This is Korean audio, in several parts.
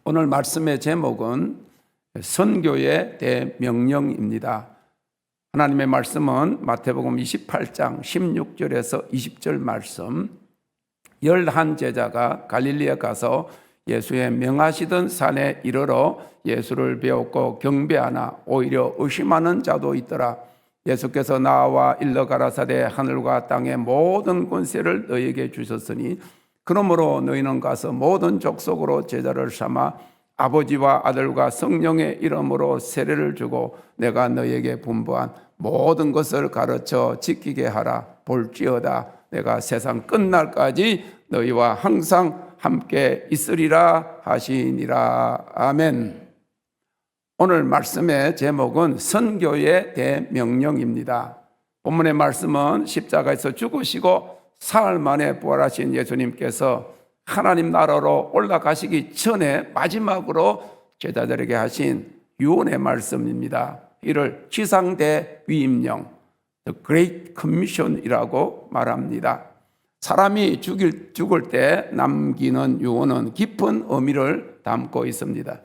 오늘 말씀의 제목은 선교의 대명령입니다. 하나님의 말씀은 마태복음 28장 16절에서 20절 말씀, 11 제자가 갈릴리에 가서 예수의 명하시던 산에 이르러 예수를 배웠고 경배하나 오히려 의심하는 자도 있더라. 예수께서 나와 일러 가라사대 하늘과 땅의 모든 권세를 너희에게 주셨으니 그러므로 너희는 가서 모든 족속으로 제자를 삼아 아버지와 아들과 성령의 이름으로 세례를 주고 내가 너희에게 분부한 모든 것을 가르쳐 지키게 하라. 볼지어다 내가 세상 끝날까지 너희와 항상 함께 있으리라 하시니라. 아멘. 오늘 말씀의 제목은 선교의 대명령입니다. 본문의 말씀은 십자가에서 죽으시고 사흘 만에 부활하신 예수님께서 하나님 나라로 올라가시기 전에 마지막으로 제자들에게 하신 유언의 말씀입니다. 이를 지상대위임령, The Great Commission이라고 말합니다. 사람이 죽을 때 남기는 유언은 깊은 의미를 담고 있습니다.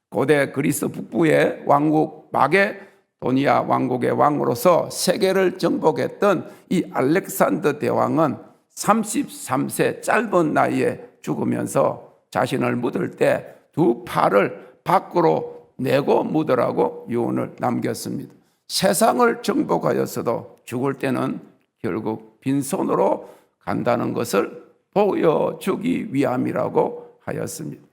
고대 그리스 북부의 왕국 마게도니아 왕국의 왕으로서 세계를 정복했던 이 알렉산더 대왕은 33세 짧은 나이에 죽으면서 자신을 묻을 때 두 팔을 밖으로 내고 묻으라고 유언을 남겼습니다. 세상을 정복하였어도 죽을 때는 결국 빈손으로 간다는 것을 보여주기 위함이라고 하였습니다.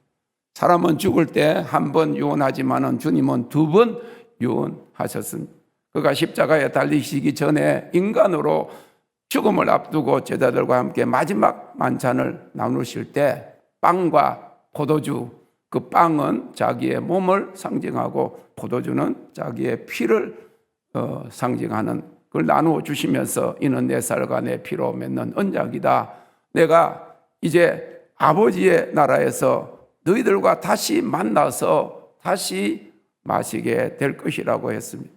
사람은 죽을 때 한 번 유언하지만은 주님은 2번 유언하셨습니다. 그가 십자가에 달리시기 전에 인간으로 죽음을 앞두고 제자들과 함께 마지막 만찬을 나누실 때 빵과 포도주, 그 빵은 자기의 몸을 상징하고 포도주는 자기의 피를 상징하는 그걸 나누어 주시면서 이는 내 살과 내 피로 맺는 언약이다. 내가 이제 아버지의 나라에서 너희들과 다시 만나서 다시 마시게 될 것이라고 했습니다.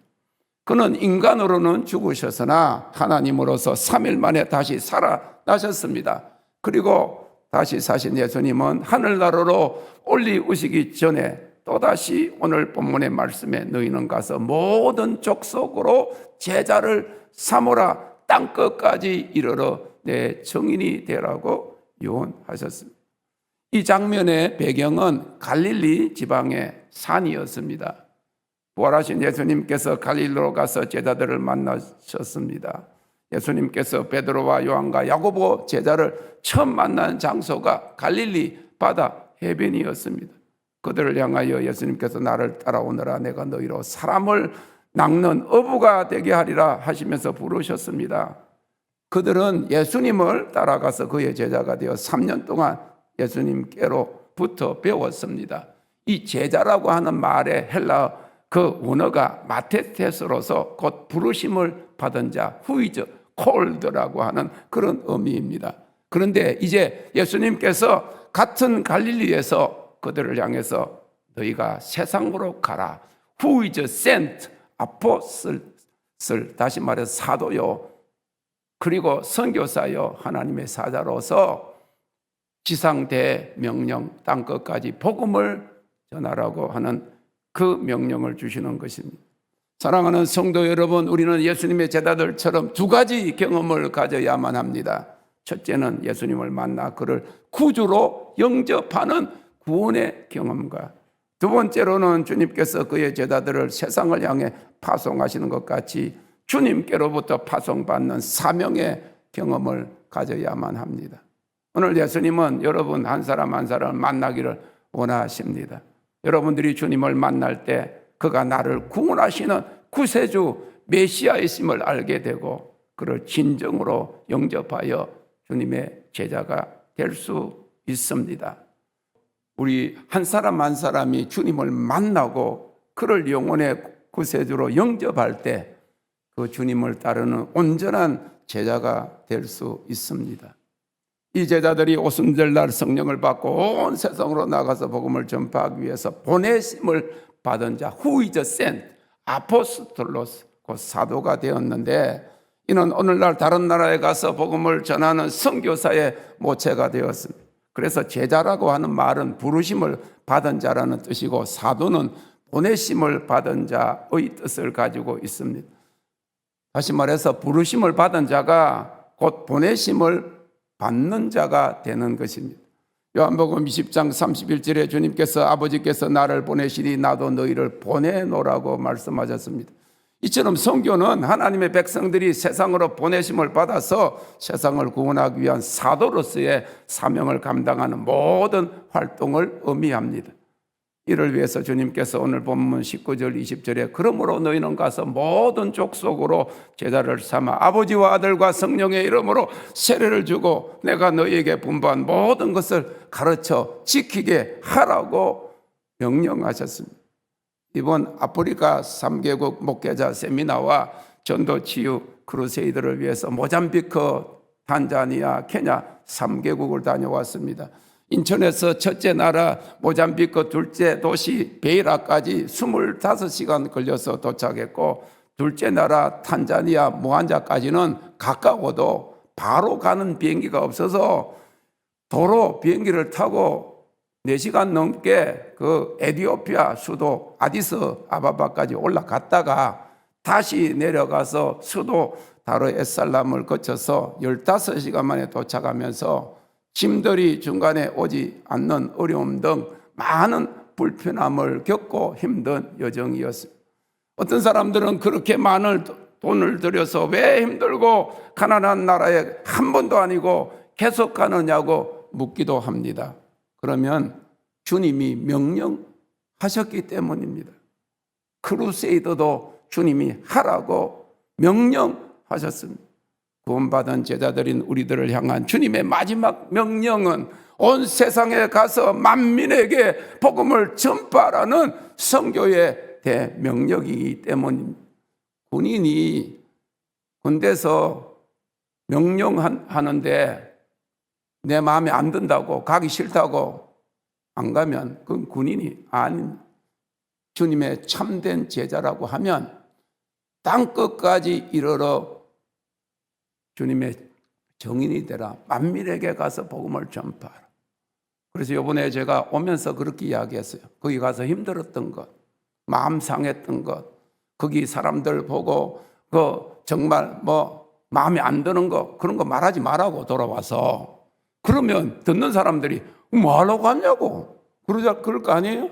그는 인간으로는 죽으셨으나 하나님으로서 3일 만에 다시 살아나셨습니다. 그리고 다시 사신 예수님은 하늘나라로 올리우시기 전에 또다시 오늘 본문의 말씀에 너희는 가서 모든 족속으로 제자를 삼으라 땅끝까지 이르러 내 증인이 되라고 유언하셨습니다. 이 장면의 배경은 갈릴리 지방의 산이었습니다. 부활하신 예수님께서 갈릴리로 가서 제자들을 만나셨습니다. 예수님께서 베드로와 요한과 야고보 제자를 처음 만난 장소가 갈릴리 바다 해변이었습니다. 그들을 향하여 예수님께서 나를 따라오너라 내가 너희로 사람을 낚는 어부가 되게 하리라 하시면서 부르셨습니다. 그들은 예수님을 따라가서 그의 제자가 되어 3년 동안 예수님께로부터 배웠습니다. 이 제자라고 하는 말의 헬라어 그 원어가 마테테스로서 곧 부르심을 받은 자, 후이즈, 콜드라고 하는 그런 의미입니다. 그런데 이제 예수님께서 같은 갈릴리에서 그들을 향해서 너희가 세상으로 가라. 후이즈 sent, 아포슬, 다시 말해서 사도요. 그리고 선교사요. 하나님의 사자로서 지상대명령 땅끝까지 복음을 전하라고 하는 그 명령을 주시는 것입니다. 사랑하는 성도 여러분, 우리는 예수님의 제자들처럼 2가지 경험을 가져야만 합니다. 첫째는 예수님을 만나 그를 구주로 영접하는 구원의 경험과 두 번째로는 주님께서 그의 제자들을 세상을 향해 파송하시는 것 같이 주님께로부터 파송받는 사명의 경험을 가져야만 합니다. 오늘 예수님은 여러분 한 사람 한 사람을 만나기를 원하십니다. 여러분들이 주님을 만날 때 그가 나를 구원하시는 구세주 메시아이심을 알게 되고 그를 진정으로 영접하여 주님의 제자가 될 수 있습니다. 우리 한 사람 한 사람이 주님을 만나고 그를 영혼의 구세주로 영접할 때 그 주님을 따르는 온전한 제자가 될 수 있습니다. 이 제자들이 오순절날 성령을 받고 온 세상으로 나가서 복음을 전파하기 위해서 보내심을 받은 자, 후이즈 센, 아포스톨로스, 곧 사도가 되었는데 이는 오늘날 다른 나라에 가서 복음을 전하는 선교사의 모체가 되었습니다. 그래서 제자라고 하는 말은 부르심을 받은 자라는 뜻이고, 사도는 보내심을 받은 자의 뜻을 가지고 있습니다. 다시 말해서 부르심을 받은 자가 곧 보내심을 받는 자가 되는 것입니다. 요한복음 20장 31절에 주님께서 아버지께서 나를 보내시니 나도 너희를 보내노라고 말씀하셨습니다. 이처럼 선교는 하나님의 백성들이 세상으로 보내심을 받아서 세상을 구원하기 위한 사도로서의 사명을 감당하는 모든 활동을 의미합니다. 이를 위해서 주님께서 오늘 본문 19절 20절에 그러므로 너희는 가서 모든 족속으로 제자를 삼아 아버지와 아들과 성령의 이름으로 세례를 주고 내가 너희에게 분부한 모든 것을 가르쳐 지키게 하라고 명령하셨습니다. 이번 아프리카 3개국 목회자 세미나와 전도 치유 크루세이드를 위해서 모잠비크, 탄자니아, 케냐 3개국을 다녀왔습니다. 인천에서 첫째 나라 모잠비크 둘째 도시 베이라까지 25시간 걸려서 도착했고, 둘째 나라 탄자니아 무안자까지는 가까워도 바로 가는 비행기가 없어서 도로 비행기를 타고 4시간 넘게 그 에티오피아 수도 아디스 아바바까지 올라갔다가 다시 내려가서 수도 다르에살람을 거쳐서 15시간 만에 도착하면서 짐들이 중간에 오지 않는 어려움 등 많은 불편함을 겪고 힘든 여정이었습니다. 어떤 사람들은 그렇게 많은 돈을 들여서 왜 힘들고 가난한 나라에 한 번도 아니고 계속 가느냐고 묻기도 합니다. 그러면 주님이 명령하셨기 때문입니다. 크루세이더도 주님이 하라고 명령하셨습니다. 구원받은 제자들인 우리들을 향한 주님의 마지막 명령은 온 세상에 가서 만민에게 복음을 전파하라는 선교의 대명령이기 때문입니다. 군인이 군대에서 명령하는데 내 마음에 안 든다고, 가기 싫다고 안 가면 그건 군인이 아닌 주님의 참된 제자라고 하면 땅끝까지 이르러 주님의 정인이 되라. 만민에게 가서 복음을 전파하라. 그래서 이번에 제가 오면서 그렇게 이야기했어요. 거기 가서 힘들었던 것, 마음 상했던 것, 거기 사람들 보고 정말 마음에 안 드는 거, 그런 거 말하지 말라고 돌아와서. 그러면 듣는 사람들이 뭐 하려고 하냐고 그럴 거 아니에요?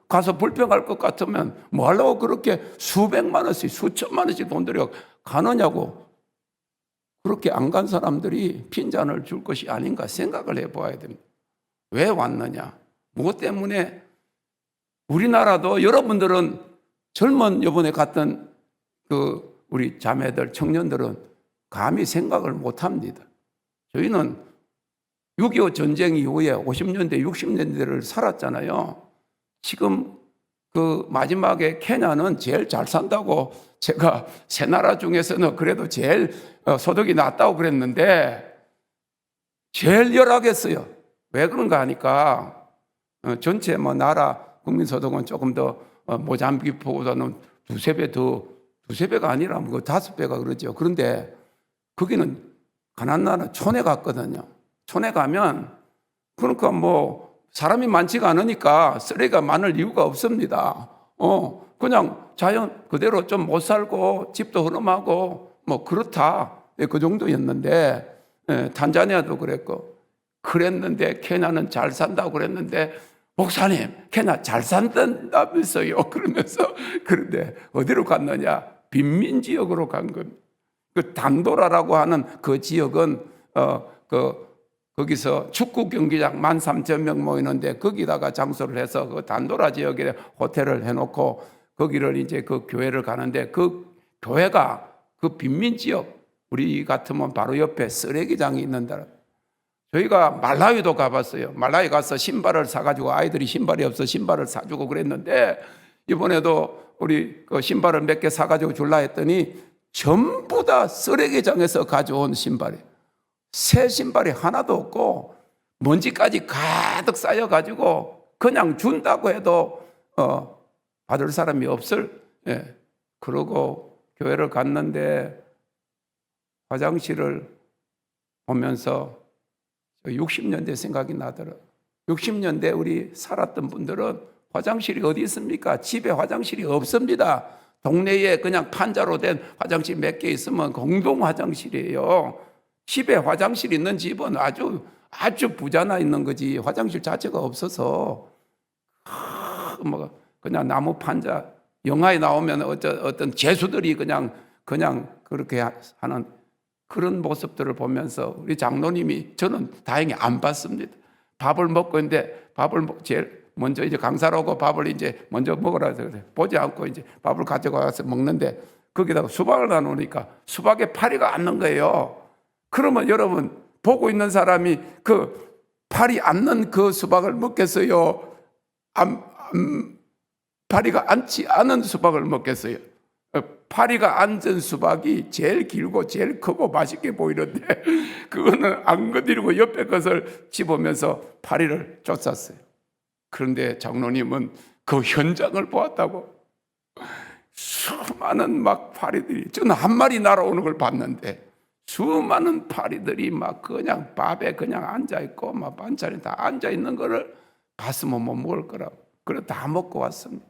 가서 불평할 것 같으면 뭐 하려고 그렇게 수백만 원씩 수천만 원씩 돈 들여 가느냐고. 그렇게 안 간 사람들이 핀잔을 줄 것이 아닌가 생각을 해봐야 됩니다. 왜 왔느냐? 무엇 때문에? 우리나라도 여러분들은 젊은 이번에 갔던 우리 자매들, 청년들은 감히 생각을 못 합니다. 저희는 6.25 전쟁 이후에 50년대, 60년대를 살았잖아요. 지금 마지막에 케냐는 제일 잘 산다고 제가 세 나라 중에서는 그래도 제일 소득이 낮다고 그랬는데 제일 열악했어요. 왜 그런가 하니까 전체 나라 국민소득은 조금 더 모잠비크보다는 두세 배가 아니라 5배가 그러죠. 그런데 거기는 가난한 나라 촌에 갔거든요. 촌에 가면 그러니까 사람이 많지가 않으니까 쓰레기가 많을 이유가 없습니다. 그냥 자연 그대로 좀 못 살고 집도 흐름하고 그렇다. 그 정도였는데 탄자니아도 그랬는데 케냐는 잘 산다고 그랬는데 목사님 케냐 잘 산다면서요. 그러면서 그런데 어디로 갔느냐? 빈민지역으로 간 겁니다. 그 단도라라고 하는 그 지역은 거기서 축구 경기장 13,000명 모이는데 거기다가 장소를 해서 그 단도라 지역에 호텔을 해놓고 거기를 이제 그 교회를 가는데 그 교회가 그 빈민 지역 우리 같으면 바로 옆에 쓰레기장이 있는다. 저희가 말라위도 가봤어요. 말라위 가서 신발을 사가지고 아이들이 신발이 없어 신발을 사주고 그랬는데 이번에도 우리 그 신발을 몇 개 사가지고 줄라 했더니 전부 다 쓰레기장에서 가져온 신발이에요. 새 신발이 하나도 없고 먼지까지 가득 쌓여가지고 그냥 준다고 해도 받을 사람이 없을. 그러고 교회를 갔는데 화장실을 보면서 60년대 생각이 나더라고요. 60년대 우리 살았던 분들은 화장실이 어디 있습니까? 집에 화장실이 없습니다. 동네에 그냥 판자로 된 화장실 몇 개 있으면 공동 화장실이에요. 집에 화장실 있는 집은 아주 부자나 있는 거지, 화장실 자체가 없어서 뭐 그냥 나무 판자, 영화에 나오면 어떤 죄수들이 그냥 그렇게 하는 그런 모습들을 보면서 우리 장로님이, 저는 다행히 안 봤습니다. 밥을 먹고 있는데 제일 먼저 이제 강사로 오고 밥을 이제 먼저 먹으라 해서 보지 않고 이제 밥을 가져가서 먹는데, 거기다가 수박을 놔놓으니까 수박에 파리가 앉는 거예요. 그러면 여러분, 보고 있는 사람이 그 파리 앉는 그 수박을 먹겠어요? 파리가 앉지 않은 수박을 먹겠어요? 파리가 앉은 수박이 제일 길고 제일 크고 맛있게 보이는데 그거는 안 건드리고 옆에 것을 집으면서 파리를 쫓았어요. 그런데 장로님은 그 현장을 보았다고. 수많은 막 파리들이, 저는 한 마리 날아오는 걸 봤는데 수많은 파리들이 막 그냥 밥에 그냥 앉아있고 막 반찬에 다 앉아있는 거를 봤으면 못 먹을 거라고. 그래 다 먹고 왔습니다.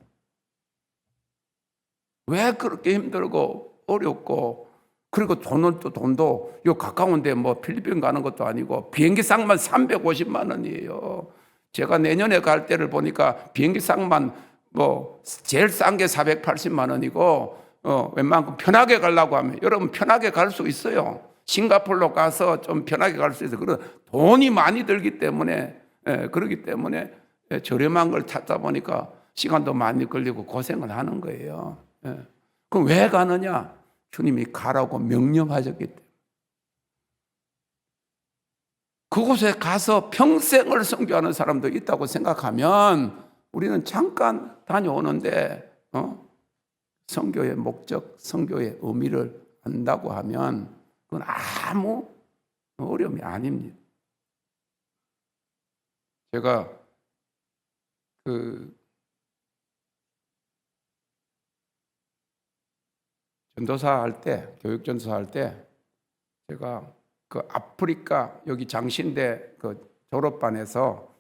왜 그렇게 힘들고 어렵고, 그리고 돈도 요 가까운데 뭐 필리핀 가는 것도 아니고 비행기상만 350만 원이에요. 제가 내년에 갈 때를 보니까 비행기상만 뭐 제일 싼 게 480만 원이고 웬만큼 편하게 가려고 하면, 여러분 편하게 갈 수 있어요. 싱가포르로 가서 좀 편하게 갈 수 있어요. 그런 돈이 많이 들기 때문에, 그렇기 때문에 저렴한 걸 타다 보니까 시간도 많이 걸리고 고생을 하는 거예요. 그럼 왜 가느냐? 주님이 가라고 명령하셨기 때문에. 그곳에 가서 평생을 선교하는 사람도 있다고 생각하면 우리는 잠깐 다녀오는데 선교의 목적, 선교의 의미를 안다고 하면 그건 아무 어려움이 아닙니다. 제가 전도사 할 때, 교육 전도사 할 때 제가 그 아프리카 여기 장신대 그 졸업반에서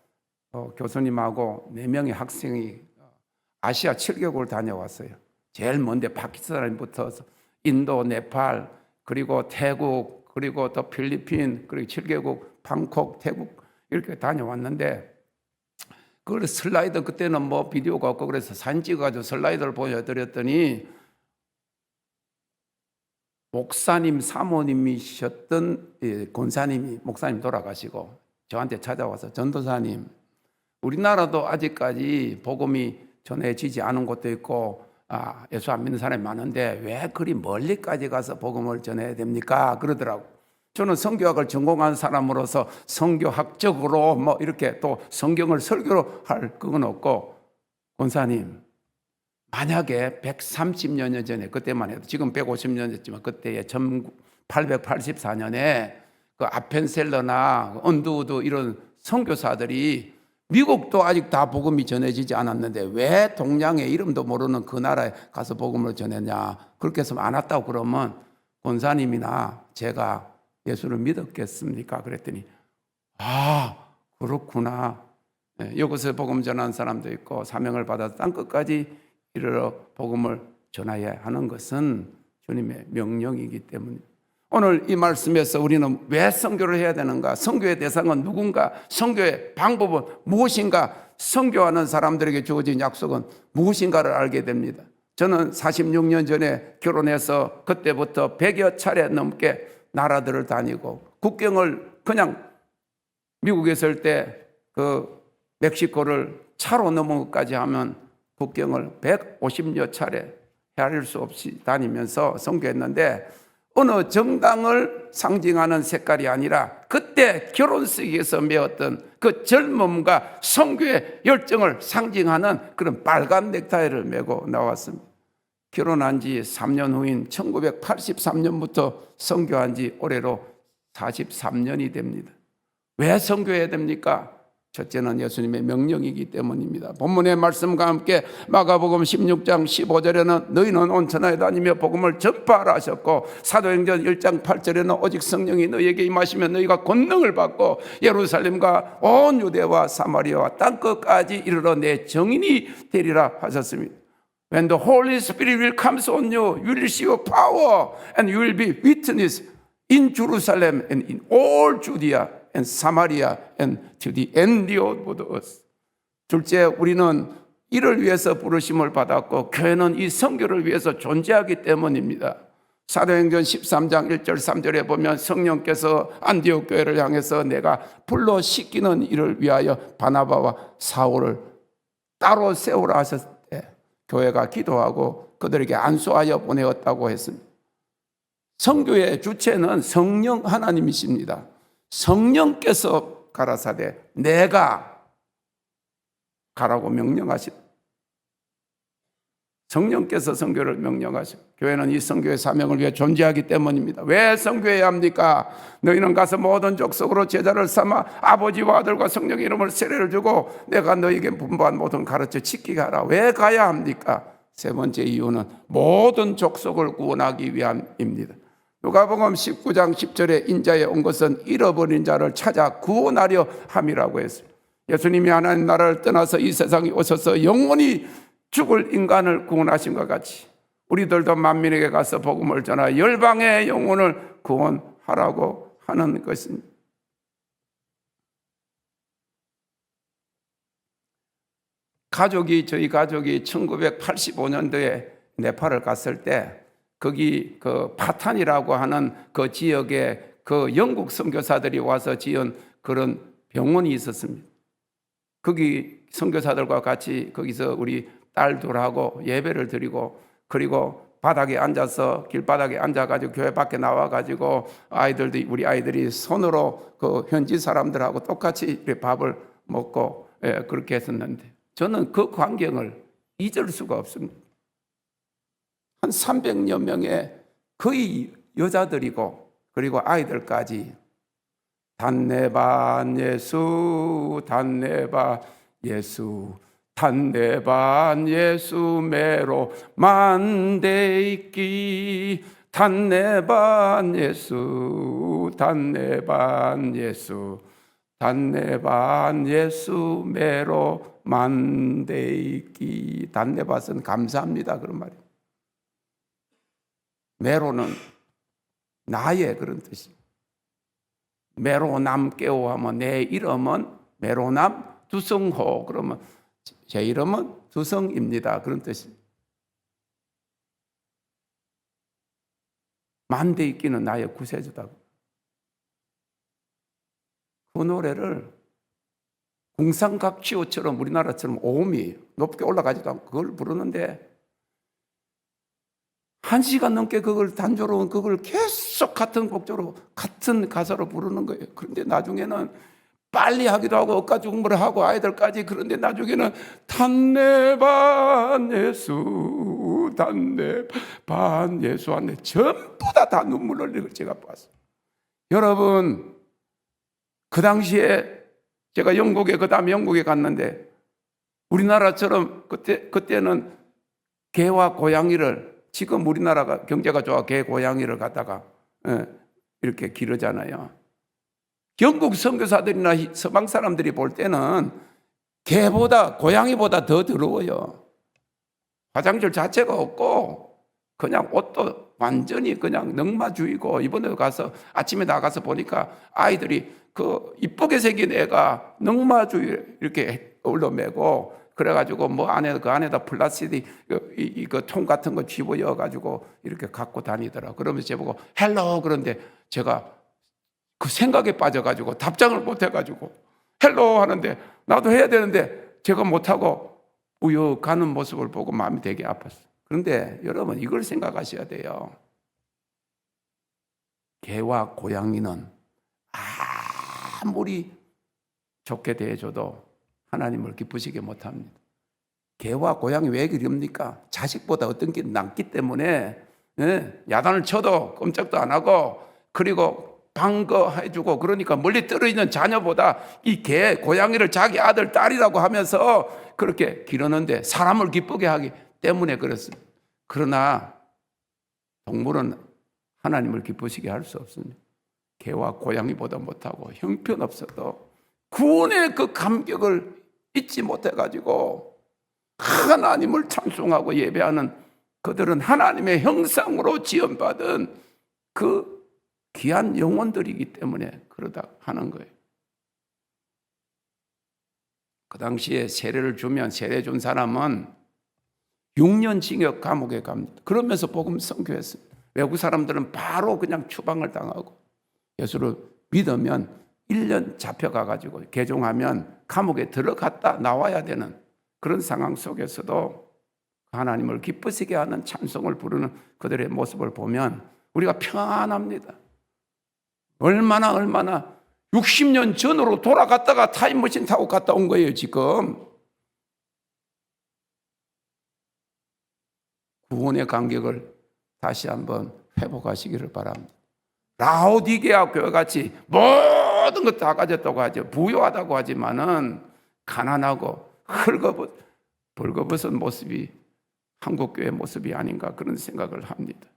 교수님하고 4명의 학생이 아시아 7개국을 다녀왔어요. 제일 먼데 파키스탄부터 인도, 네팔, 그리고 태국, 그리고 또 필리핀, 그리고 7개국, 방콕, 태국 이렇게 다녀왔는데, 그걸 슬라이드, 그때는 뭐 비디오가 없고 그래서 사진 찍어가지고 슬라이드를 보여드렸더니 목사님 사모님이셨던 권사님이, 목사님 돌아가시고 저한테 찾아와서, 전도사님, 우리나라도 아직까지 복음이 전해지지 않은 곳도 있고 예수 안 믿는 사람이 많은데 왜 그리 멀리까지 가서 복음을 전해야 됩니까? 그러더라고. 저는 선교학을 전공한 사람으로서 선교학적으로 뭐 이렇게 또 성경을 설교로 할 그건 없고, 권사님, 만약에 130여 년 전에, 그때만 해도 지금 150년 됐지만 그때에 1884년에 그 아펜셀러나 언두우드 이런 선교사들이, 미국도 아직 다 복음이 전해지지 않았는데 왜 동양의 이름도 모르는 그 나라에 가서 복음을 전했냐? 그렇게 해서 안 왔다고 그러면 권사님이나 제가 예수를 믿었겠습니까? 그랬더니 그렇구나. 여기서 복음 전하는 사람도 있고 사명을 받아서 땅끝까지 이르러 복음을 전해야 하는 것은 주님의 명령이기 때문에, 오늘 이 말씀에서 우리는 왜 선교를 해야 되는가? 선교의 대상은 누군가? 선교의 방법은 무엇인가? 선교하는 사람들에게 주어진 약속은 무엇인가를 알게 됩니다. 저는 46년 전에 결혼해서 그때부터 100여 차례 넘게 나라들을 다니고, 국경을 그냥 미국에 있을 때 그 멕시코를 차로 넘은 것까지 하면 국경을 150여 차례 헤아릴 수 없이 다니면서 선교했는데, 어느 정당을 상징하는 색깔이 아니라 그때 결혼식에서 메었던 그 젊음과 선교의 열정을 상징하는 그런 빨간 넥타이를 메고 나왔습니다. 결혼한 지 3년 후인 1983년부터 선교한 지 올해로 43년이 됩니다. 왜 선교해야 됩니까? 첫째는 예수님의 명령이기 때문입니다. 본문의 말씀과 함께 마가복음 16장 15절에는 너희는 온 천하에 다니며 복음을 전파하라 하셨고, 사도행전 1장 8절에는 오직 성령이 너희에게 임하시면 너희가 권능을 받고 예루살렘과 온 유대와 사마리아와 땅끝까지 이르러 내 증인이 되리라 하셨습니다. When the Holy Spirit will come on you, you will receive power and you will be witness in Jerusalem and in all Judea and Samaria and to the end of the earth. 둘째, 우리는 이를 위해서 부르심을 받았고 교회는 이 선교를 위해서 존재하기 때문입니다. 사도행전 13장 1절 3절에 보면 성령께서 안디옥 교회를 향해서 내가 불러 씻기는 일을 위하여 바나바와 사울을 따로 세우라 하셨을 때 교회가 기도하고 그들에게 안수하여 보내었다고 했습니다. 선교의 주체는 성령 하나님이십니다. 성령께서 가라사대 내가 가라고 명령하시다. 성령께서 선교를 명령하시고, 교회는 이 선교의 사명을 위해 존재하기 때문입니다. 왜 선교해야 합니까? 너희는 가서 모든 족속으로 제자를 삼아 아버지와 아들과 성령의 이름을 세례를 주고 내가 너희에게 분부한 모든 가르쳐 지키게 하라. 왜 가야 합니까? 세 번째 이유는 모든 족속을 구원하기 위함입니다. 누가복음 19장 10절에 인자에 온 것은 잃어버린 자를 찾아 구원하려 함이라고 했습니다. 예수님이 하나님 나라를 떠나서 이 세상에 오셔서 영원히 죽을 인간을 구원하신 것 같이 우리들도 만민에게 가서 복음을 전하 열방의 영혼을 구원하라고 하는 것입니다. 저희 가족이 1985년도에 네팔을 갔을 때 거기 그 파탄이라고 하는 그 지역에 그 영국 선교사들이 와서 지은 그런 병원이 있었습니다. 거기 선교사들과 같이 거기서 우리 딸들하고 예배를 드리고, 그리고 바닥에 앉아서 길바닥에 앉아가지고 교회 밖에 나와가지고 우리 아이들이 손으로 그 현지 사람들하고 똑같이 밥을 먹고 그렇게 했었는데 저는 그 광경을 잊을 수가 없습니다. 한 300여 명의 거의 여자들이고 그리고 아이들까지 단내반 예수 단내반 예수 단내반 예수 매로 만대있기 단내반 예수 단내반 예수 단내반 예수 매로 만대있기. 단내밭은 감사합니다 그런 말이에요. 매로는 나의 그런 뜻이에요. 매로남 깨워하면 내 이름은 매로남 두성호, 그러면 제 이름은 두성입니다 그런 뜻입니다. 만대있기는 나의 구세주다. 그 노래를 궁상각치호처럼 우리나라처럼 오음이 높게 올라가지도 않고 그걸 부르는데 1시간 넘게 그걸 단조로운 그걸 계속 같은 곡조로 같은 가사로 부르는 거예요. 그런데 나중에는 빨리 하기도 하고 엇가죽음을 하고 아이들까지. 그런데 나중에는 단내반 예수 단내반 예수 하네 전부 다 눈물 흘리는 걸 제가 봤어요. 여러분, 그 당시에 제가 그 다음에 영국에 갔는데 우리나라처럼 그때는 개와 고양이를, 지금 우리나라가 경제가 좋아 개 고양이를 갖다가 이렇게 기르잖아요. 영국 선교사들이나 서방 사람들이 볼 때는 개보다 고양이보다 더 더러워요. 화장실 자체가 없고 그냥 옷도 완전히 그냥 넝마주의고, 이번에 가서 아침에 나가서 보니까 아이들이 그 이쁘게 생긴 애가 넝마주의 이렇게 올려매고 그래가지고 뭐 그 안에다 플라스틱 그 통 같은 거 집어여 가지고 이렇게 갖고 다니더라. 그러면서 제보고 헬로, 그런데 제가 그 생각에 빠져가지고 답장을 못 해가지고 헬로 하는데 나도 해야 되는데 제가 못하고 우여가는 모습을 보고 마음이 되게 아팠어요. 그런데 여러분, 이걸 생각하셔야 돼요. 개와 고양이는 아무리 좋게 대해줘도 하나님을 기쁘시게 못합니다. 개와 고양이 왜 그럽니까? 자식보다 어떤 게 낫기 때문에 야단을 쳐도 꼼짝도 안 하고, 그리고 방거해주고, 그러니까 멀리 떨어지는 자녀보다 이 개, 고양이를 자기 아들, 딸이라고 하면서 그렇게 기르는데 사람을 기쁘게 하기 때문에 그렇습니다. 그러나 동물은 하나님을 기쁘시게 할 수 없습니다. 개와 고양이보다 못하고 형편없어도 구원의 그 감격을 잊지 못해가지고 하나님을 찬송하고 예배하는 그들은 하나님의 형상으로 지음받은 그 귀한 영혼들이기 때문에 그러다 하는 거예요. 그 당시에 세례를 주면 세례 준 사람은 6년 징역 감옥에 갑니다. 그러면서 복음 선교했습니다. 외국 사람들은 바로 그냥 추방을 당하고, 예수를 믿으면 1년 잡혀가가지고 개종하면 감옥에 들어갔다 나와야 되는 그런 상황 속에서도 하나님을 기쁘시게 하는 찬송을 부르는 그들의 모습을 보면 우리가 평안합니다. 얼마나 60년 전으로 돌아갔다가 타임머신 타고 갔다 온 거예요. 지금 구원의 간격을 다시 한번 회복하시기를 바랍니다. 라오디게아 교회 같이 모든 것 다 가졌다고 하죠. 부유하다고 하지만은 가난하고 벌거벗은 모습이 한국교회 모습이 아닌가 그런 생각을 합니다.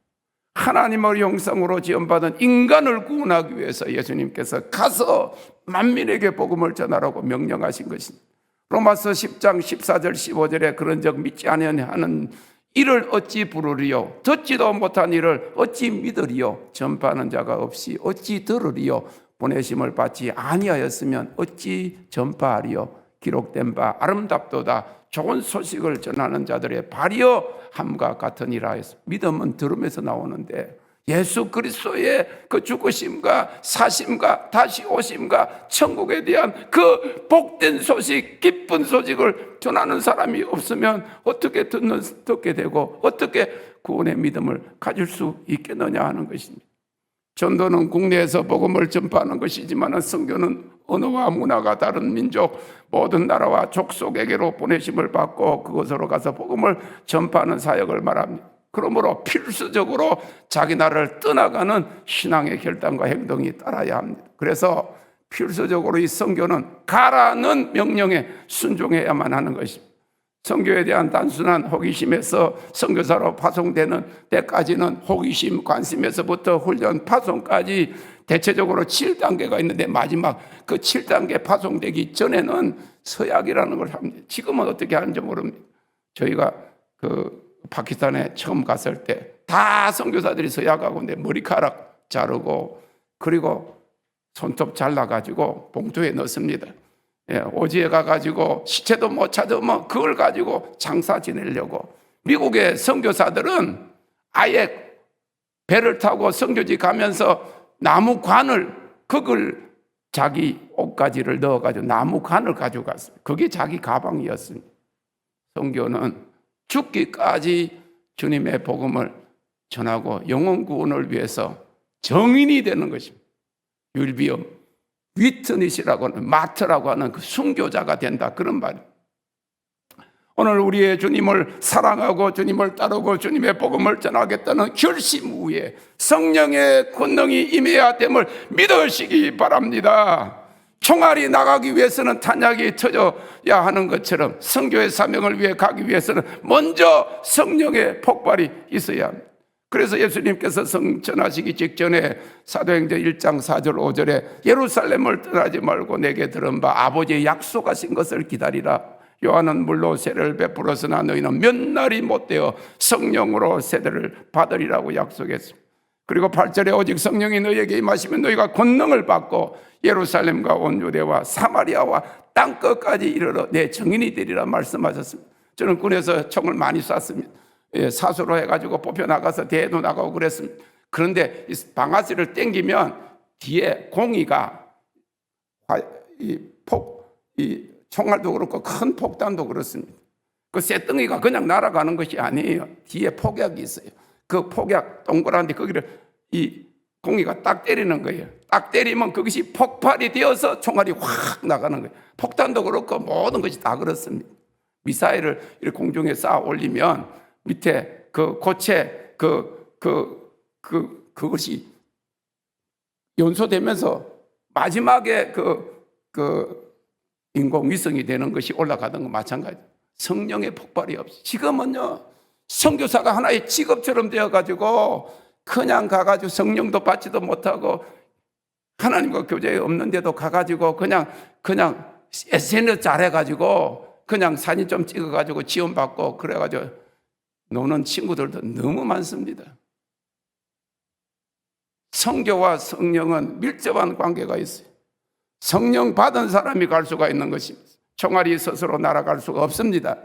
하나님의 형상으로 지음받은 인간을 구원하기 위해서 예수님께서 가서 만민에게 복음을 전하라고 명령하신 것입니다. 로마서 10장 14절 15절에 그런 적 믿지 아니하는 이를 어찌 부르리요? 듣지도 못한 이를 어찌 믿으리요? 전파하는 자가 없이 어찌 들으리요? 보내심을 받지 아니하였으면 어찌 전파하리요? 기록된 바 아름답도다 좋은 소식을 전하는 자들의 발이여 함과 같으니라 해서, 믿음은 들음에서 나오는데 예수 그리스도의 그 죽으심과 사심과 다시 오심과 천국에 대한 그 복된 소식, 기쁜 소식을 전하는 사람이 없으면 어떻게 듣게 되고 어떻게 구원의 믿음을 가질 수 있겠느냐 하는 것입니다. 전도는 국내에서 복음을 전파하는 것이지만 선교는 언어와 문화가 다른 민족 모든 나라와 족속에게로 보내심을 받고 그곳으로 가서 복음을 전파하는 사역을 말합니다. 그러므로 필수적으로 자기 나라를 떠나가는 신앙의 결단과 행동이 따라야 합니다. 그래서 필수적으로 이 선교는 가라는 명령에 순종해야만 하는 것입니다. 선교에 대한 단순한 호기심에서 선교사로 파송되는 때까지는 호기심, 관심에서부터 훈련, 파송까지 대체적으로 7단계가 있는데 마지막 그 7단계 파송되기 전에는 서약이라는 걸 합니다. 지금은 어떻게 하는지 모릅니다. 저희가 파키스탄에 처음 갔을 때 다 선교사들이 서약하고 내 머리카락 자르고 그리고 손톱 잘라가지고 봉투에 넣습니다. 오지에 가가지고 시체도 못 찾으면 그걸 가지고 장사 지내려고. 미국의 선교사들은 아예 배를 타고 선교지 가면서 나무관을 그걸 자기 옷가지를 넣어가지고 나무관을 가져갔어요. 그게 자기 가방이었습니다. 선교는 죽기까지 주님의 복음을 전하고 영혼 구원을 위해서 정인이 되는 것입니다. 율비엄 위트닛이라고 하는 마트라고 하는 그 순교자가 된다 그런 말입니다. 오늘 우리의 주님을 사랑하고 주님을 따르고 주님의 복음을 전하겠다는 결심 후에 성령의 권능이 임해야 됨을 믿으시기 바랍니다. 총알이 나가기 위해서는 탄약이 터져야 하는 것처럼 선교의 사명을 위해 가기 위해서는 먼저 성령의 폭발이 있어야 합니다. 그래서 예수님께서 성천하시기 직전에 사도행전 1장 4절 5절에 예루살렘을 떠나지 말고 내게 들은 바 아버지의 약속하신 것을 기다리라. 요한은 물로 세례를 베풀었으나 너희는 몇 날이 못되어 성령으로 세례를 받으리라고 약속했습니다. 그리고 8절에 오직 성령이 너희에게 임하시면 너희가 권능을 받고 예루살렘과 온 유대와 사마리아와 땅끝까지 이르러 내 증인이 되리라 말씀하셨습니다. 저는 군에서 총을 많이 쐈습니다. 사수로 해가지고 뽑혀나가서 대회도 나가고 그랬습니다. 그런데 방아쇠를 당기면 뒤에 공이가 총알도 그렇고 큰 폭탄도 그렇습니다. 그 쇳덩이가 그냥 날아가는 것이 아니에요. 뒤에 폭약이 있어요. 그 폭약 동그란데 거기를 이 공이가 딱 때리는 거예요. 딱 때리면 그것이 폭발이 되어서 총알이 확 나가는 거예요. 폭탄도 그렇고 모든 것이 다 그렇습니다. 미사일을 이렇게 공중에 쌓아 올리면 밑에 그 고체 그것이 연소되면서 마지막에 그 인공위성이 되는 것이 올라가던 거 마찬가지. 성령의 폭발이 없이. 지금은요, 선교사가 하나의 직업처럼 되어가지고 그냥 가가지고 성령도 받지도 못하고 하나님과 교제에 없는데도 가가지고 그냥 SNS 잘해가지고 그냥 사진 좀 찍어가지고 지원받고 그래가지고 노는 친구들도 너무 많습니다. 성교와 성령은 밀접한 관계가 있어요. 성령 받은 사람이 갈 수가 있는 것입니다. 총알이 스스로 날아갈 수가 없습니다.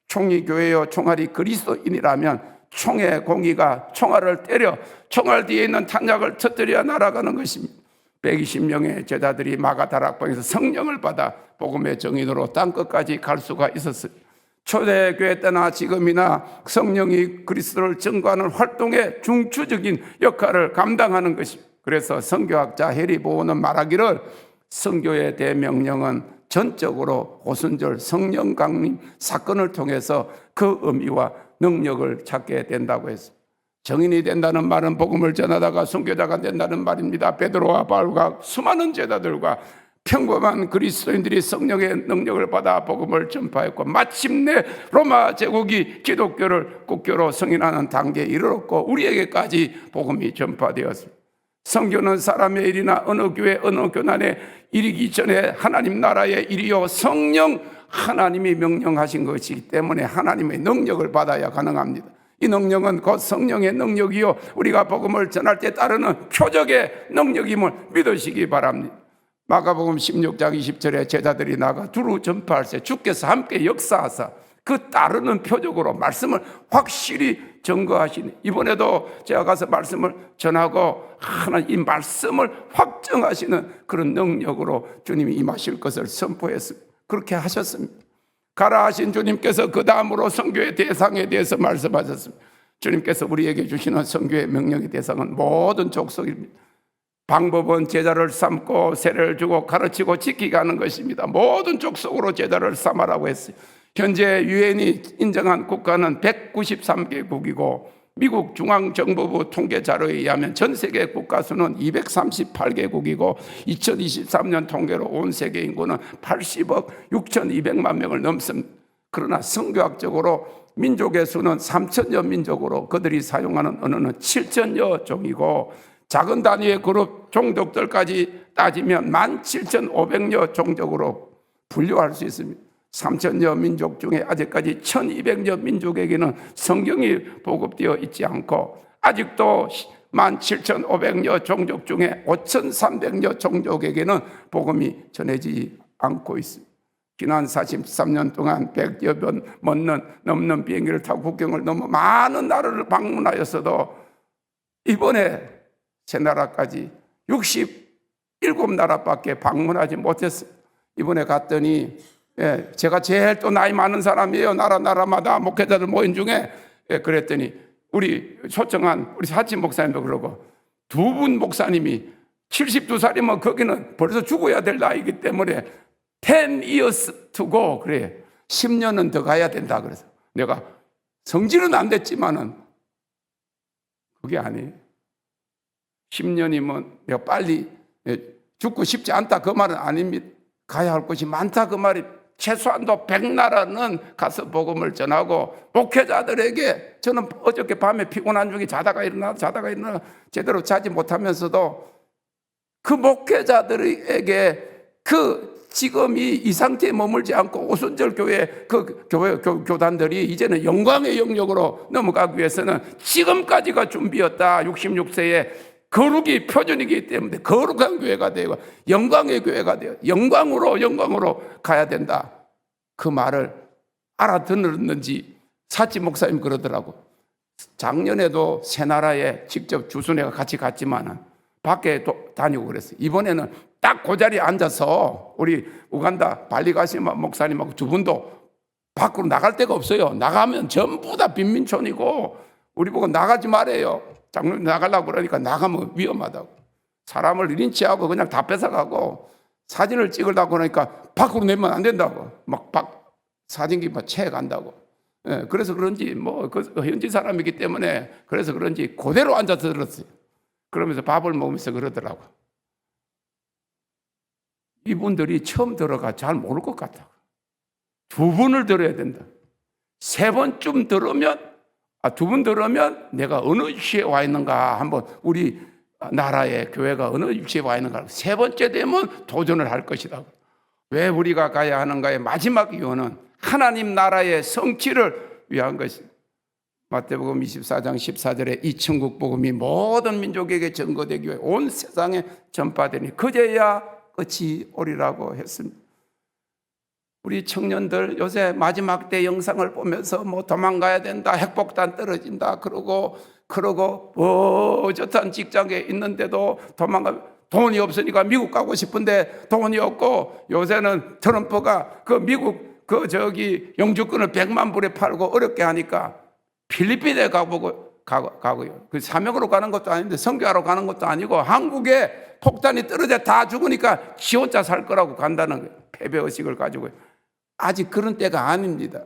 총이 교회요 총알이 그리스도인이라면 총의 공의가 총알을 때려 총알 뒤에 있는 탄약을 터뜨려 날아가는 것입니다. 120명의 제자들이 마가다락방에서 성령을 받아 복음의 정인으로 땅끝까지 갈 수가 있었어요. 초대교회 때나 지금이나 성령이 그리스도를 증거하는 활동의 중추적인 역할을 감당하는 것입니다. 그래서 선교학자 해리 보온은 말하기를 선교의 대명령은 전적으로 오순절 성령 강림 사건을 통해서 그 의미와 능력을 찾게 된다고 했습니다. 정인이 된다는 말은 복음을 전하다가 선교자가 된다는 말입니다. 베드로와 바울과 수많은 제자들과 평범한 그리스도인들이 성령의 능력을 받아 복음을 전파했고 마침내 로마 제국이 기독교를 국교로 승인하는 단계에 이르렀고 우리에게까지 복음이 전파되었습니다. 선교는 사람의 일이나 어느 교회 어느 교단에 이르기 전에 하나님 나라의 일이요 성령 하나님이 명령하신 것이기 때문에 하나님의 능력을 받아야 가능합니다. 이 능력은 곧 성령의 능력이요 우리가 복음을 전할 때 따르는 표적의 능력임을 믿으시기 바랍니다. 마가복음 16장 20절에 제자들이 나가 두루 전파할 때 주께서 함께 역사하사 그 따르는 표적으로 말씀을 확실히 증거하시니 이번에도 제가 가서 말씀을 전하고 하나님 이 말씀을 확정하시는 그런 능력으로 주님이 임하실 것을 선포했습니다. 그렇게 하셨습니다. 가라 하신 주님께서 그 다음으로 선교의 대상에 대해서 말씀하셨습니다. 주님께서 우리에게 주시는 선교의 명령의 대상은 모든 족속입니다. 방법은 제자를 삼고 세례를 주고 가르치고 지키게 하는 것입니다. 모든 족속으로 제자를 삼아라고 했어요. 현재 유엔이 인정한 국가는 193개국이고 미국 중앙정보부 통계 자료에 의하면 전 세계 국가 수는 238개국이고 2023년 통계로 온 세계 인구는 80억 6,200만 명을 넘습니다. 그러나 성교학적으로 민족의 수는 3천여 민족으로 그들이 사용하는 언어는 7천여 종이고 작은 단위의 그룹 종족들까지 따지면 17,500여 종족으로 분류할 수 있습니다. 3천여 민족 중에 아직까지 1,200여 민족에게는 성경이 보급되어 있지 않고 아직도 17,500여 종족 중에 5,300여 종족에게는 복음이 전해지지 않고 있습니다. 지난 43년 동안 100여 번 넘는 비행기를 타고 국경을 넘어 많은 나라를 방문하였어도 이번에 세 나라까지 67나라밖에 방문하지 못했어요. 이번에 갔더니 제가 제일 또 나이 많은 사람이에요. 나라마다 목회자들 모임 중에. 그랬더니 우리 초청한 우리 사진 목사님도 그러고 두 분 목사님이 72살이면 거기는 벌써 죽어야 될 나이기 때문에 10 years to go 그래 10년은 더 가야 된다. 그래서 내가 성질은 안 됐지만은 그게 아니에요. 10년이면 내가 빨리 죽고 싶지 않다 그 말은 아닙니다. 가야 할 것이 많다 그 말이. 최소한도 100나라는 가서 복음을 전하고 목회자들에게 저는 어저께 밤에 피곤한 중에 자다가 일어나 제대로 자지 못하면서도 그 목회자들에게 그 지금이 이 상태에 머물지 않고 오순절 교회 그 교단들이 이제는 영광의 영역으로 넘어가기 위해서는 지금까지가 준비였다. 66세에 거룩이 표준이기 때문에 거룩한 교회가 되고 영광의 교회가 되어 영광으로 가야 된다. 그 말을 알아들었는지 사치 목사님 그러더라고. 작년에도 새 나라에 직접 주순회가 같이 갔지만은 밖에 다니고 그랬어요. 이번에는 딱 그 자리에 앉아서 우리 우간다 발리 가신 목사님하고 두 분도 밖으로 나갈 데가 없어요. 나가면 전부 다 빈민촌이고 우리 보고 나가지 말아요. 장로님 나가려고 그러니까 나가면 위험하다고. 사람을 린치하고 그냥 다 뺏어가고 사진을 찍으려고 그러니까 밖으로 내면 안 된다고. 막 사진기 막 채간다고. 그래서 그런지 그 현지 사람이기 때문에 그래서 그런지 그대로 앉아서 들었어요. 그러면서 밥을 먹으면서 그러더라고. 이분들이 처음 들어가 잘 모를 것 같아. 두 번을 들어야 된다. 세 번쯤 들으면, 두 번 들으면 내가 어느 위치에 와 있는가 한번, 우리 나라의 교회가 어느 위치에 와 있는가 세 번째 되면 도전을 할 것이다. 왜 우리가 가야 하는가의 마지막 이유는 하나님 나라의 성취를 위한 것입니다. 마태복음 24장 14절에 이 천국 복음이 모든 민족에게 전거되기 위해 온 세상에 전파되니 그제야 끝이 오리라고 했습니다. 우리 청년들 요새 마지막 때 영상을 보면서 뭐 도망가야 된다, 핵폭탄 떨어진다 그러고 어젓한 직장에 있는데도 돈이 없으니까 미국 가고 싶은데 돈이 없고, 요새는 트럼프가 그 미국 영주권을 100만 불에 팔고 어렵게 하니까 필리핀에 가고요. 그 사명으로 가는 것도 아닌데 선교하러 가는 것도 아니고 한국에 폭탄이 떨어져 다 죽으니까 지 혼자 살 거라고 간다는 거예요. 패배의식을 가지고. 아직 그런 때가 아닙니다.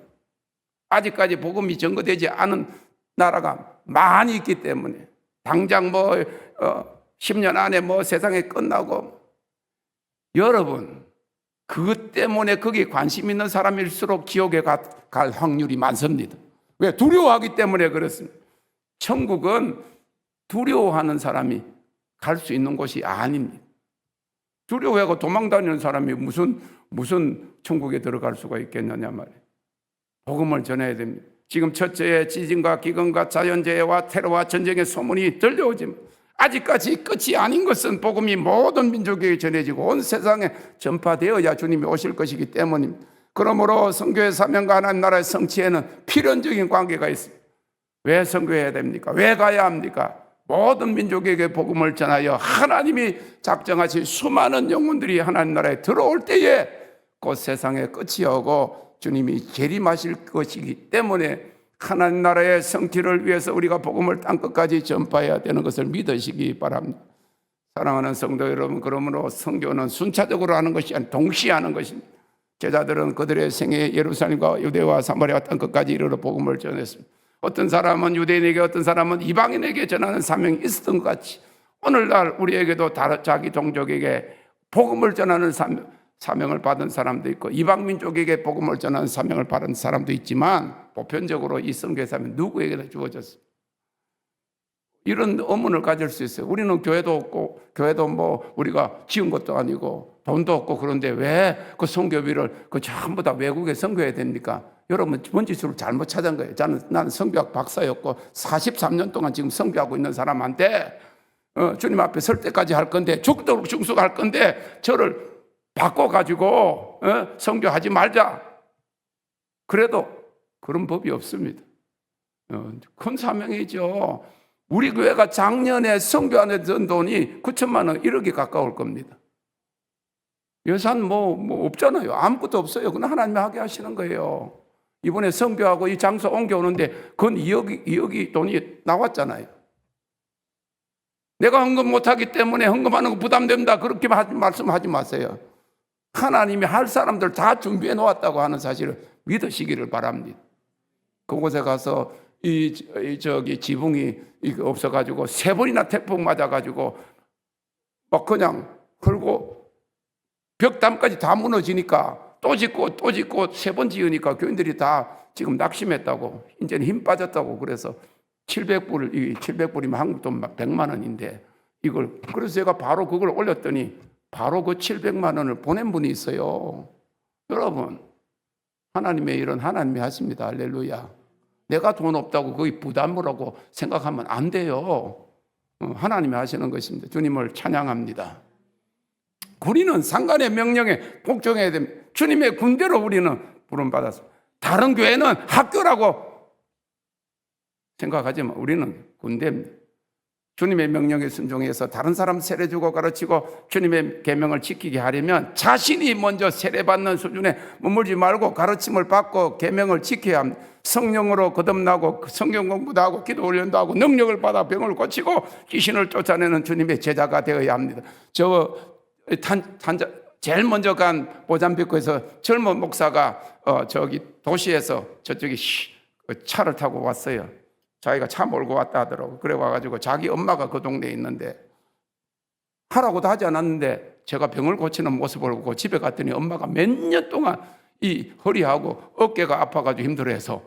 아직까지 복음이 전거되지 않은 나라가 많이 있기 때문에 당장 10년 안에 세상에 끝나고, 여러분 그것 때문에 거기에 관심 있는 사람일수록 지옥에 갈 확률이 많습니다. 왜? 두려워하기 때문에 그렇습니다. 천국은 두려워하는 사람이 갈 수 있는 곳이 아닙니다. 두려워하고 도망다니는 사람이 무슨 천국에 들어갈 수가 있겠느냐 말이에요. 복음을 전해야 됩니다. 지금 첫째에 지진과 기근과 자연재해와 테러와 전쟁의 소문이 들려오지만 아직까지 끝이 아닌 것은 복음이 모든 민족에게 전해지고 온 세상에 전파되어야 주님이 오실 것이기 때문입니다. 그러므로 선교의 사명과 하나님 나라의 성취에는 필연적인 관계가 있습니다. 왜 선교해야 됩니까? 왜 가야 합니까? 모든 민족에게 복음을 전하여 하나님이 작정하신 수많은 영혼들이 하나님 나라에 들어올 때에 곧 세상의 끝이 오고 주님이 재림하실 것이기 때문에 하나님 나라의 성취를 위해서 우리가 복음을 땅끝까지 전파해야 되는 것을 믿으시기 바랍니다. 사랑하는 성도 여러분, 그러므로 선교는 순차적으로 하는 것이 아니라 동시에 하는 것입니다. 제자들은 그들의 생애 예루살렘과 유대와 사마리아 땅끝까지 이르러 복음을 전했습니다. 어떤 사람은 유대인에게, 어떤 사람은 이방인에게 전하는 사명이 있었던 것 같이 오늘날 우리에게도 자기 동족에게 복음을 전하는 사명을 받은 사람도 있고 이방민족에게 복음을 전하는 사명을 받은 사람도 있지만 보편적으로 이 선교의 사명은 누구에게나 주어졌습니다. 이런 의문을 가질 수 있어요. 우리는 교회도 없고, 교회도 우리가 지은 것도 아니고 돈도 없고, 그런데 왜 그 선교비를 전부 다 외국에 선교해야 됩니까? 여러분 번지수를 잘못 찾은 거예요. 나는 선교학 박사였고 43년 동안 지금 선교하고 있는 사람한테 주님 앞에 설 때까지 할 건데, 죽도록 중수할 건데 저를 바꿔가지고 선교하지 말자. 그래도 그런 법이 없습니다. 큰 사명이죠. 우리 교회가 작년에 선교하는 돈이 9천만 원, 1억이 가까울 겁니다. 예산 없잖아요. 아무것도 없어요. 그건 하나님이 하게 하시는 거예요. 이번에 선교하고 이 장소 옮겨오는데 그건 2억이 돈이 나왔잖아요. 내가 헌금 못하기 때문에 헌금하는 거 부담된다, 그렇게 말씀하지 마세요. 하나님이 할 사람들 다 준비해 놓았다고 하는 사실을 믿으시기를 바랍니다. 그곳에 가서 지붕이 없어가지고 3번이나 태풍 맞아가지고 막 그냥 헐고 벽담까지 다 무너지니까 또 짓고 3번 지으니까 교인들이 다 지금 낙심했다고, 이제는 힘 빠졌다고. 그래서 700불이면 한국 돈 100만 원인데 그래서 제가 바로 그걸 올렸더니 바로 그 700만 원을 보낸 분이 있어요. 여러분, 하나님의 일은 하나님이 하십니다. 할렐루야. 내가 돈 없다고 거기 부담으라고 생각하면 안 돼요. 하나님이 하시는 것입니다. 주님을 찬양합니다. 우리는 상관의 명령에 복종해야 됩니다. 주님의 군대로 우리는 부름받았습니다. 다른 교회는 학교라고 생각하지만 우리는 군대입니다. 주님의 명령에 순종해서 다른 사람 세례주고 가르치고 주님의 계명을 지키게 하려면 자신이 먼저 세례받는 수준에 머물지 말고 가르침을 받고 계명을 지켜야 합니다. 성령으로 거듭나고 성경 공부도 하고 기도 훈련도 하고 능력을 받아 병을 고치고 귀신을 쫓아내는 주님의 제자가 되어야 합니다. 제일 먼저 간 모잠비크에서 젊은 목사가 저기 도시에서 저쪽에 차를 타고 왔어요. 자기가 차 몰고 왔다 하더라고. 그래 와가지고 자기 엄마가 그 동네에 있는데 하라고도 하지 않았는데 제가 병을 고치는 모습을 보고 집에 갔더니 엄마가 몇 년 동안 이 허리하고 어깨가 아파가지고 힘들어해서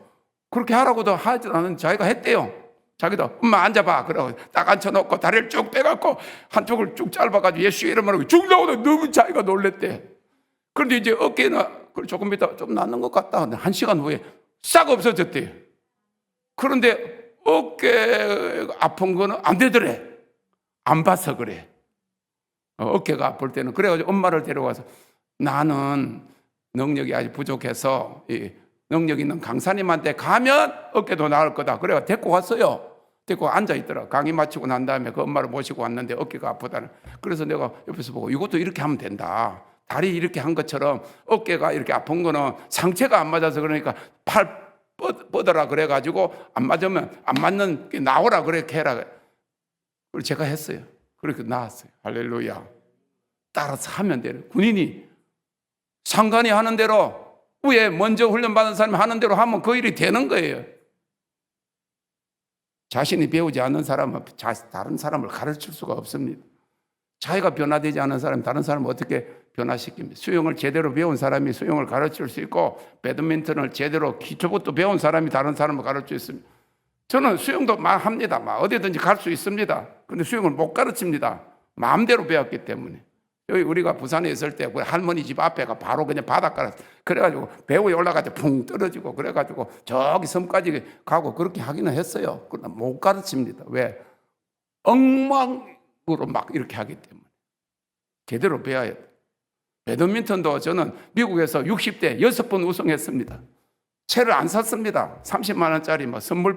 그렇게 하라고도 하지 않은 자기가 했대요. 자기도 엄마 앉아봐. 그러고 딱 앉혀놓고 다리를 쭉 빼갖고 한쪽을 쭉 짧아가지고 예수 이름으로 죽는다고 너무 자기가 놀랬대. 그런데 이제 어깨나 조금 있다 좀 낫는 것 같다. 1시간 후에 싹 없어졌대요. 그런데 어깨 아픈 거는 안 되더래. 안 봐서 그래. 어깨가 아플 때는. 그래가지고 엄마를 데려가서 나는 능력이 아직 부족해서 능력 있는 강사님한테 가면 어깨도 나을 거다. 그래가 데리고 갔어요. 데리고 앉아있더라. 강의 마치고 난 다음에 그 엄마를 모시고 왔는데 어깨가 아프다는. 그래서 내가 옆에서 보고 이것도 이렇게 하면 된다. 다리 이렇게 한 것처럼 어깨가 이렇게 아픈 거는 상체가 안 맞아서 그러니까 팔 뻗어라 그래가지고 안 맞으면 안 맞는 게 나오라 그렇게 해라. 그걸 제가 했어요. 그렇게 나왔어요. 할렐루야. 따라서 하면 돼요. 군인이 상관이 하는 대로 위에 먼저 훈련받은 사람이 하는 대로 하면 그 일이 되는 거예요. 자신이 배우지 않는 사람은 다른 사람을 가르칠 수가 없습니다. 자기가 변화되지 않은 사람이 다른 사람을 어떻게 변화시킵니까? 수영을 제대로 배운 사람이 수영을 가르칠 수 있고 배드민턴을 제대로 기초부터 배운 사람이 다른 사람을 가르칠 수 있습니다. 저는 수영도 합니다. 어디든지 갈 수 있습니다. 그런데 수영을 못 가르칩니다. 마음대로 배웠기 때문에. 여기 우리가 부산에 있을 때 할머니 집 앞에가 바로 그냥 바닷가라. 그래가지고 배 위에 올라가서 붕 떨어지고 그래가지고 저기 섬까지 가고 그렇게 하기는 했어요. 그러나 못 가르칩니다. 왜? 엉망으로 막 이렇게 하기 때문에. 제대로 배워야 돼. 배드민턴도 저는 미국에서 60대 6번 우승했습니다. 채를 안 샀습니다. 30만 원짜리 선물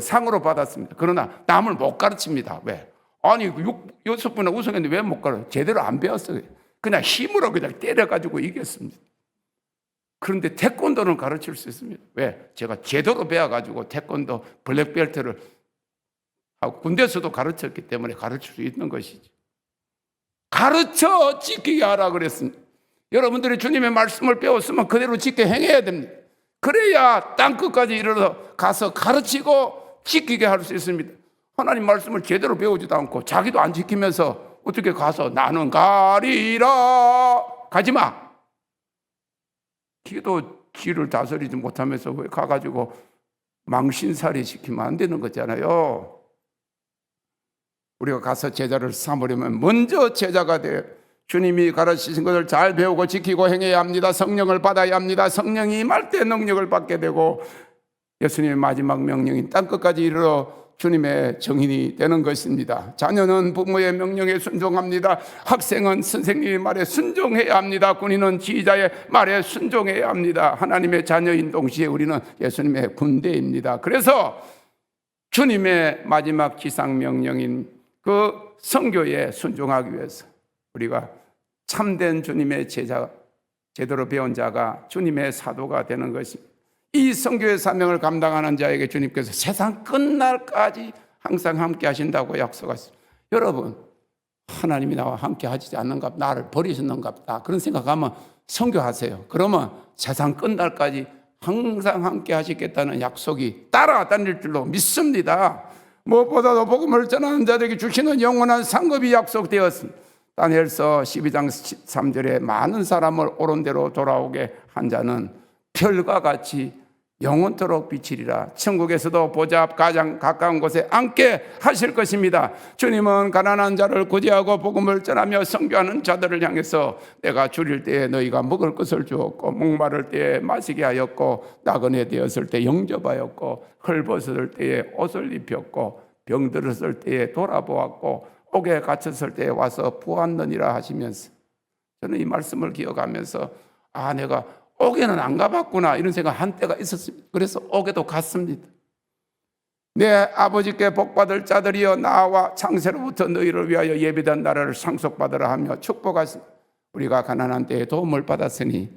상으로 받았습니다. 그러나 남을 못 가르칩니다. 왜? 아니 6번에 우승했는데 왜 못 가르쳐? 제대로 안 배웠어요. 그냥 힘으로 그냥 때려가지고 이겼습니다. 그런데 태권도는 가르칠 수 있습니다. 왜? 제가 제대로 배워가지고 태권도 블랙벨트를 하고 군대에서도 가르쳤기 때문에 가르칠 수 있는 것이죠. 가르쳐 지키게 하라 그랬습니다. 여러분들이 주님의 말씀을 배웠으면 그대로 지켜 행해야 됩니다. 그래야 땅끝까지 이르러 가서 가르치고 지키게 할 수 있습니다. 하나님 말씀을 제대로 배우지도 않고 자기도 안 지키면서 어떻게 가서 나는 가리라 가지마. 기도 지를 다스리지 못하면서 왜 가가지고 망신살이 시키면 안 되는 거잖아요. 우리가 가서 제자를 삼으려면 먼저 제자가 돼요. 주님이 가르치신 것을 잘 배우고 지키고 행해야 합니다. 성령을 받아야 합니다. 성령이 임할 때 능력을 받게 되고 예수님의 마지막 명령인 땅끝까지 이르러 주님의 정인이 되는 것입니다. 자녀는 부모의 명령에 순종합니다. 학생은 선생님의 말에 순종해야 합니다. 군인은 지휘자의 말에 순종해야 합니다. 하나님의 자녀인 동시에 우리는 예수님의 군대입니다. 그래서 주님의 마지막 지상명령인 그 선교에 순종하기 위해서 우리가 참된 주님의 제자, 제대로 배운 자가 주님의 사도가 되는 것입니다. 이 선교의 사명을 감당하는 자에게 주님께서 세상 끝날까지 항상 함께 하신다고 약속하셨습니다. 여러분, 하나님이 나와 함께 하지 않는가, 나를 버리셨는가 보다 그런 생각하면 선교하세요. 그러면 세상 끝날까지 항상 함께 하시겠다는 약속이 따라다닐 줄로 믿습니다. 무엇보다도 복음을 전하는 자들에게 주시는 영원한 상급이 약속되었습니다. 다니엘서 12장 3절에 많은 사람을 옳은 대로 돌아오게 한 자는 별과 같이 영원토록 비치리라. 천국에서도 보좌 앞 가장 가까운 곳에 앉게 하실 것입니다. 주님은 가난한 자를 구제하고 복음을 전하며 선교하는 자들을 향해서 내가 줄일 때에 너희가 먹을 것을 주었고 목마를 때에 마시게 하였고 나그네 되었을 때 영접하였고 헐벗을 때에 옷을 입혔고 병들었을 때에 돌아보았고 옥에 갇혔을 때에 와서 보았느니라 하시면서 저는 이 말씀을 기억하면서 내가 옥에는 안 가봤구나 이런 생각 한때가 있었습니다. 그래서 옥에도 갔습니다. 내 아버지께 복받을 자들이여 나와 창세로부터 너희를 위하여 예비된 나라를 상속받으라 하며 축복하십니다. 우리가 가난한 때에 도움을 받았으니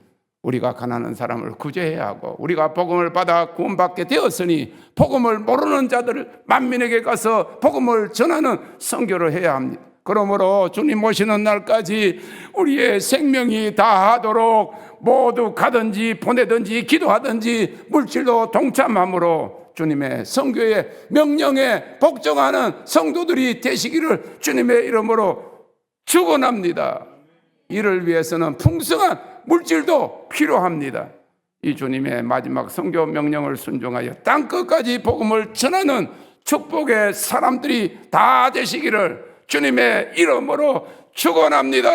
우리가 가난한 사람을 구제해야 하고 우리가 복음을 받아 구원받게 되었으니 복음을 모르는 자들을 만민에게 가서 복음을 전하는 선교를 해야 합니다. 그러므로 주님 오시는 날까지 우리의 생명이 다하도록 모두 가든지 보내든지 기도하든지 물질로 동참함으로 주님의 선교의 명령에 복종하는 성도들이 되시기를 주님의 이름으로 축원합니다. 이를 위해서는 풍성한 물질도 필요합니다. 이 주님의 마지막 선교 명령을 순종하여 땅끝까지 복음을 전하는 축복의 사람들이 다 되시기를 주님의 이름으로 축원합니다.